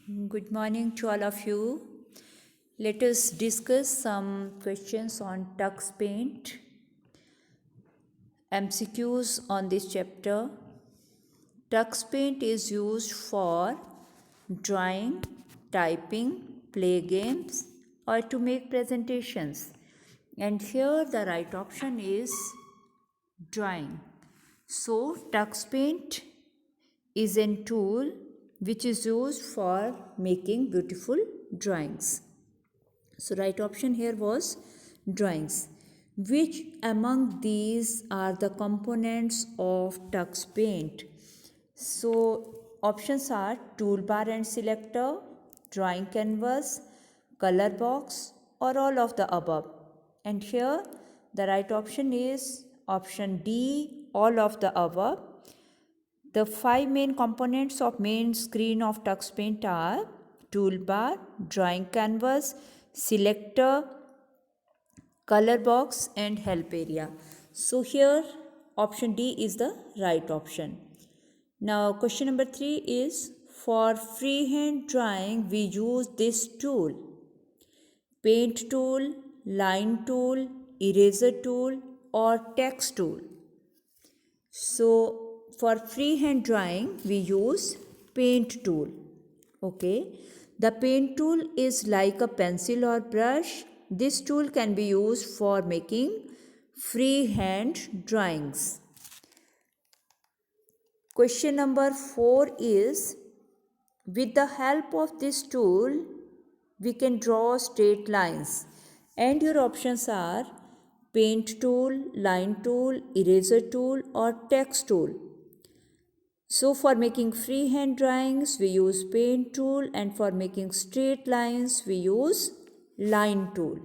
Good morning to all of you. Let us discuss some questions on Tux Paint. MCQs on this chapter. Tux Paint is used for drawing, typing, play games, or to make presentations. And here the right option is drawing. So, Tux Paint is a tool which is used for making beautiful drawings. So, right option here was drawings. Which among these are the components of Tux Paint? So, options are toolbar and selector, drawing canvas, color box, or all of the above. And here the right option is option D, all of the above. The five main components of main screen of Tux Paint are toolbar, drawing canvas, selector, color box and help area. So here option D is the right option. Now question number 3 is for freehand drawing we use this tool. Paint tool, line tool, eraser tool or text tool. So for freehand drawing we use paint tool. Okay. The paint tool is like a pencil or brush. This tool can be used for making freehand drawings. Question number 4 is with the help of this tool we can draw straight lines and your options are paint tool, line tool, eraser tool or text tool. So for making freehand drawings we use paint tool and for making straight lines we use line tool.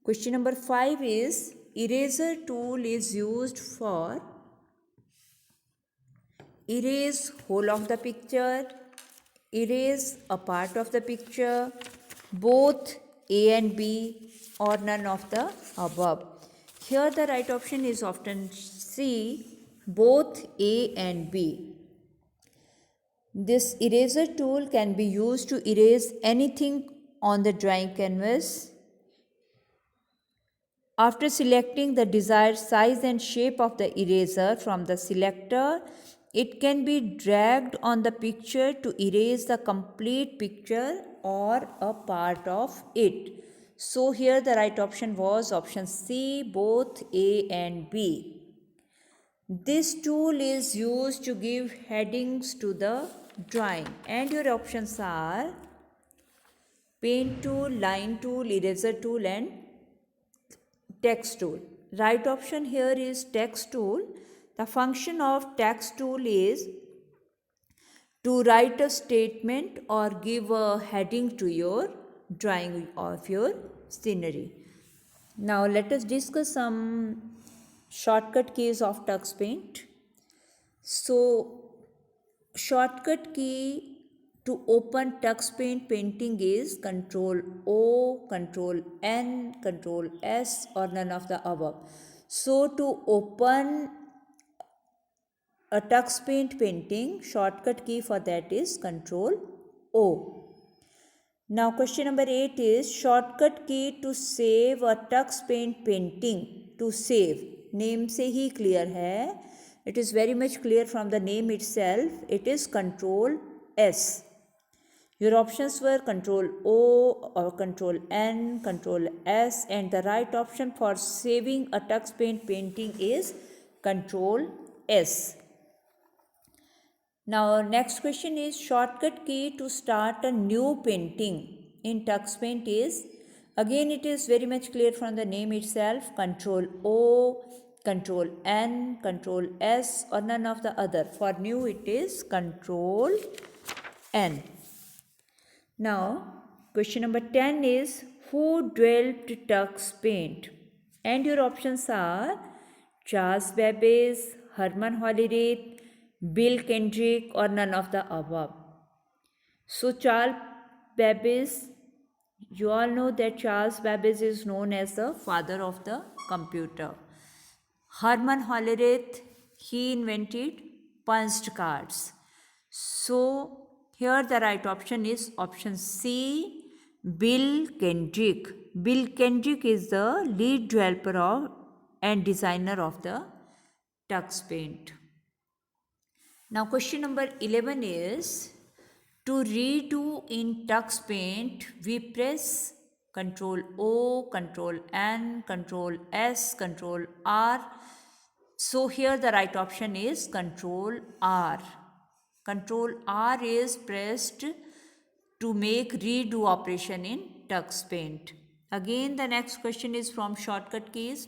Question number 5 is eraser tool is used for erase whole of the picture, erase a part of the picture, both A and B or none of the above. Here the right option is option C, both A and B. This eraser tool can be used to erase anything on the drawing canvas. After selecting the desired size and shape of the eraser from the selector, it can be dragged on the picture to erase the complete picture or a part of it. So here the right option was option C, both A and B. This tool is used to give headings to the drawing and your options are paint tool, line tool, eraser tool and text tool. Right option here is text tool. The function of text tool is to write a statement or give a heading to your drawing of your scenery. Now let us discuss some shortcut keys of Tux Paint. So shortcut key to open Tux Paint painting is Control O, Control N, Control S or none of the above. So to open a Tux Paint painting, shortcut key for that is Control O. Now question number 8 is shortcut key to save a Tux Paint painting. To save, name से ही clear है. It is very much clear from the name itself. It is Control S. Your options were Control O or Control N, Control S and the right option for saving a Tux Paint painting is Control S. Now next question is shortcut key to start a new painting in Tux Paint is, again it is very much clear from the name itself, Control O, Control N, Control S or none of the other. For new it is Control N. Now question number 10 is who developed Tux Paint? And your options are Charles Babbage, Herman Hollerith, Bill Kendrick or none of the above. So Charles Babbage, you all know that Charles Babbage is known as the father of the computer. Herman Hollerith, he invented punched cards. So Here the right option is option C, Bill Kendrick. Bill Kendrick is the lead developer of and designer of the Tux Paint. Now question number 11 is, to redo in Tux Paint we press Ctrl O, Ctrl N, Ctrl S, Ctrl R. So here the right option is Ctrl R. Ctrl R is pressed to make redo operation in Tux Paint. Again the next question is from shortcut keys.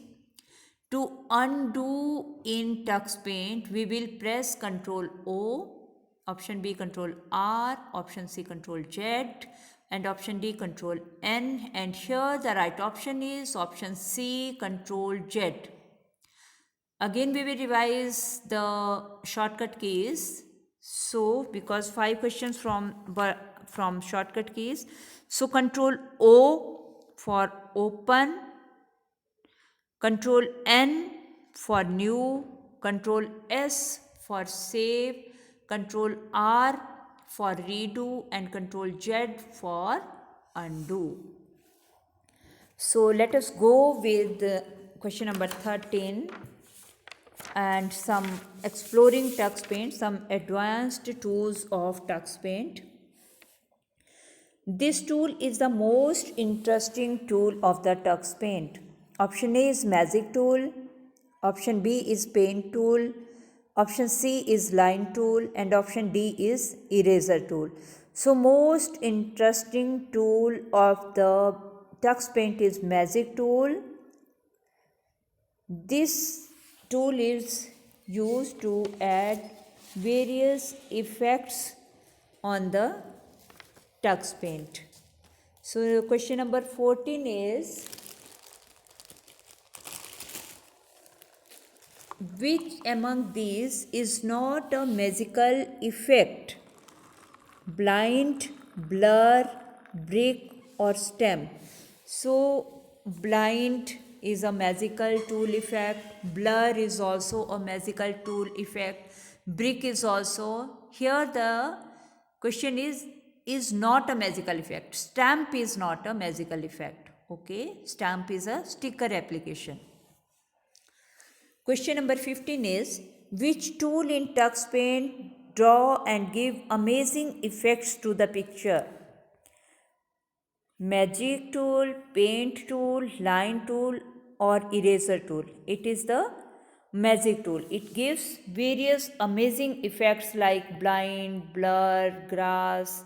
To undo in Tux Paint we will press Ctrl O, option B Ctrl R, option C Ctrl Z, and option D Ctrl N, and here the right option is option C Ctrl Z. Again we will revise the shortcut keys. So because 5 questions from shortcut keys, so Ctrl O for open, Ctrl N for new, Ctrl S for save, Ctrl R for redo, and Ctrl Z for undo. So let us go with question number 13 and some exploring Tux Paint, some advanced tools of Tux Paint. This tool is the most interesting tool of the Tux Paint. Option A is Magic Tool, option B is Paint Tool, option C is Line Tool, and option D is Eraser Tool. So most interesting tool of the Tux Paint is Magic Tool. This tool is used to add various effects on the Tux Paint. So question number 14 is, which among these is not a magical effect? Blind, blur, brick, or stem? So blind is a magical tool effect, blur is also a magical tool effect, brick is also. Here the question is not a magical effect. Stamp is not a magical effect. Okay, stamp is a sticker application. Question number 15 is, which tool in Tux Paint draw and give amazing effects to the picture? Magic Tool, Paint Tool, Line Tool, or Eraser Tool? It is the Magic Tool. It gives various amazing effects like blind, blur, grass,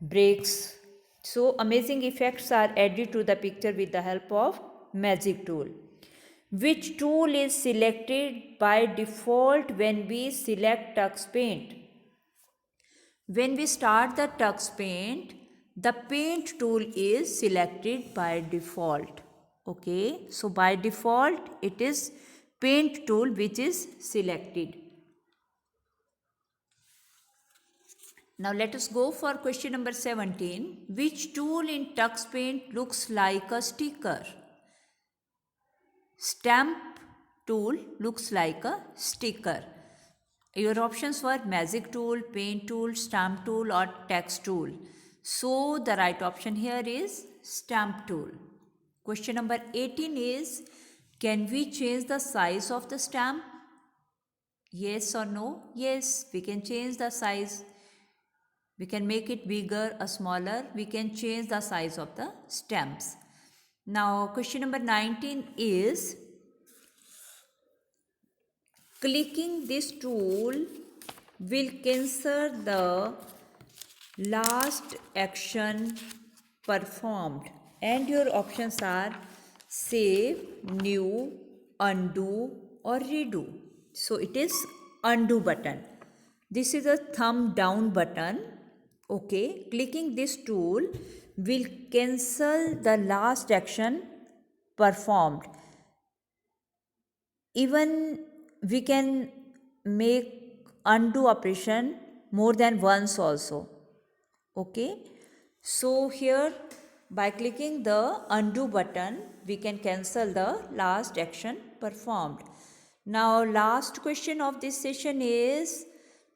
bricks. So amazing effects are added to the picture with the help of Magic Tool. Which tool is selected by default when we select Tux Paint? When we start the Tux Paint, the Paint tool is selected by default. Okay, so by default it is Paint tool which is selected. Now let us go for question number 17. Which tool in Tux Paint looks like a sticker? Stamp tool looks like a sticker. Your options were Magic Tool, Paint Tool, Stamp Tool, or Text Tool. So the right option here is Stamp Tool. Question number 18 is, can we change the size of the stamp? Yes or no? Yes, we can change the size. We can make it bigger or smaller. We can change the size of the stamps. Now question number 19 is, clicking this tool will cancel the last action performed, and your options are save, new, undo, or redo. So it is undo button. This is a thumb down button. Okay, clicking this tool will cancel the last action performed. Even we can make undo operation more than once also. Okay, so here by clicking the undo button we can cancel the last action performed. Now last question of this session is,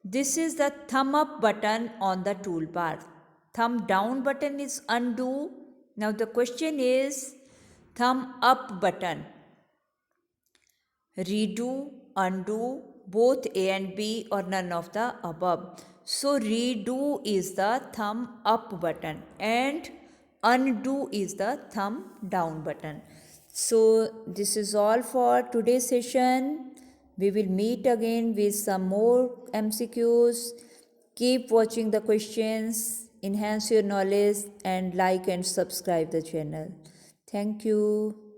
This is the thumb up button on the toolbar. Thumb down button is undo. Now the question is thumb up button. Redo, undo, both A and B or none of the above. So redo is the thumb up button and undo is the thumb down button. So this is all for today's session. We will meet again with some more MCQs. Keep watching the questions, enhance your knowledge and like and subscribe the channel. Thank you.